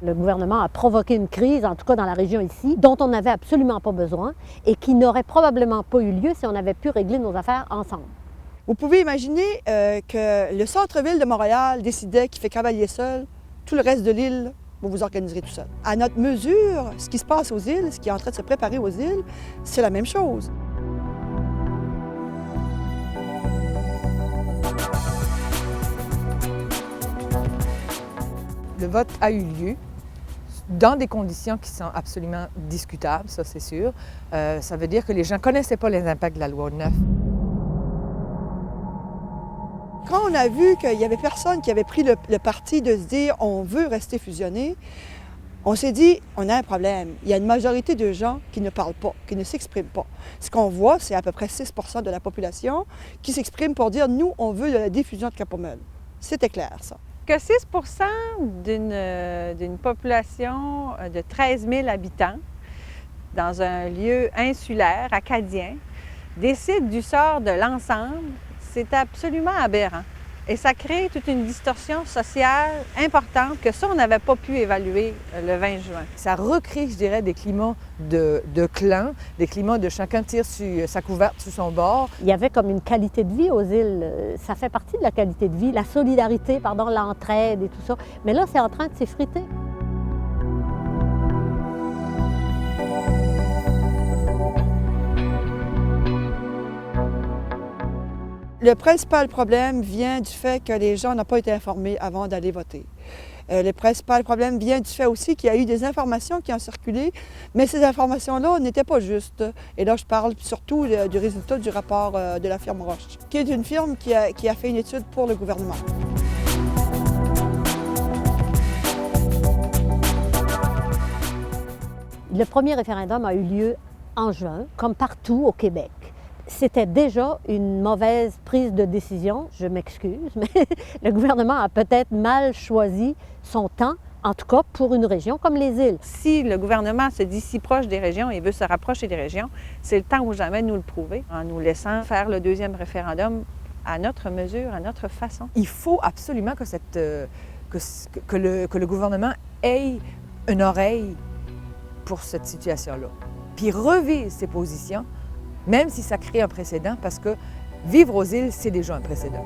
Le gouvernement a provoqué une crise, en tout cas dans la région ici, dont on n'avait absolument pas besoin et qui n'aurait probablement pas eu lieu si on avait pu régler nos affaires ensemble. Vous pouvez imaginer que le centre-ville de Montréal décidait qu'il fait cavalier seul, tout le reste de l'île, vous vous organiserez tout seul. À notre mesure, ce qui se passe aux îles, ce qui est en train de se préparer aux îles, c'est la même chose. Le vote a eu lieu dans des conditions qui sont absolument discutables, ça c'est sûr. Ça veut dire que les gens ne connaissaient pas les impacts de la loi 9. Quand on a vu qu'il n'y avait personne qui avait pris le parti de se dire « on veut rester fusionné », on s'est dit « on a un problème. Il y a une majorité de gens qui ne parlent pas, qui ne s'expriment pas. » Ce qu'on voit, c'est à peu près 6 % de la population qui s'exprime pour dire « nous, on veut de la diffusion de Cap-Pomel ». C'était clair, ça. Que 6 % d'une population de 13 000 habitants dans un lieu insulaire, acadien, décide du sort de l'ensemble, c'est absolument aberrant. Et ça crée toute une distorsion sociale importante que ça, on n'avait pas pu évaluer le 20 juin. Ça recrée, je dirais, des climats de clans, des climats de chacun tire sur sa couverte sur son bord. Il y avait comme une qualité de vie aux îles. Ça fait partie de la qualité de vie, la solidarité, l'entraide et tout ça. Mais là, c'est en train de s'effriter. Le principal problème vient du fait que les gens n'ont pas été informés avant d'aller voter. Le principal problème vient du fait aussi qu'il y a eu des informations qui ont circulé, mais ces informations-là n'étaient pas justes. Et là, je parle surtout du résultat du rapport de la firme Roche, qui est une firme qui a fait une étude pour le gouvernement. Le premier référendum a eu lieu en juin, comme partout au Québec. C'était déjà une mauvaise prise de décision, je m'excuse, mais le gouvernement a peut-être mal choisi son temps, en tout cas pour une région comme les îles. Si le gouvernement se dit si proche des régions et veut se rapprocher des régions, c'est le temps ou jamais de nous le prouver en nous laissant faire le deuxième référendum à notre mesure, à notre façon. Il faut absolument que le gouvernement ait une oreille pour cette situation-là, puis revise ses positions, même si ça crée un précédent, parce que vivre aux îles, c'est déjà un précédent.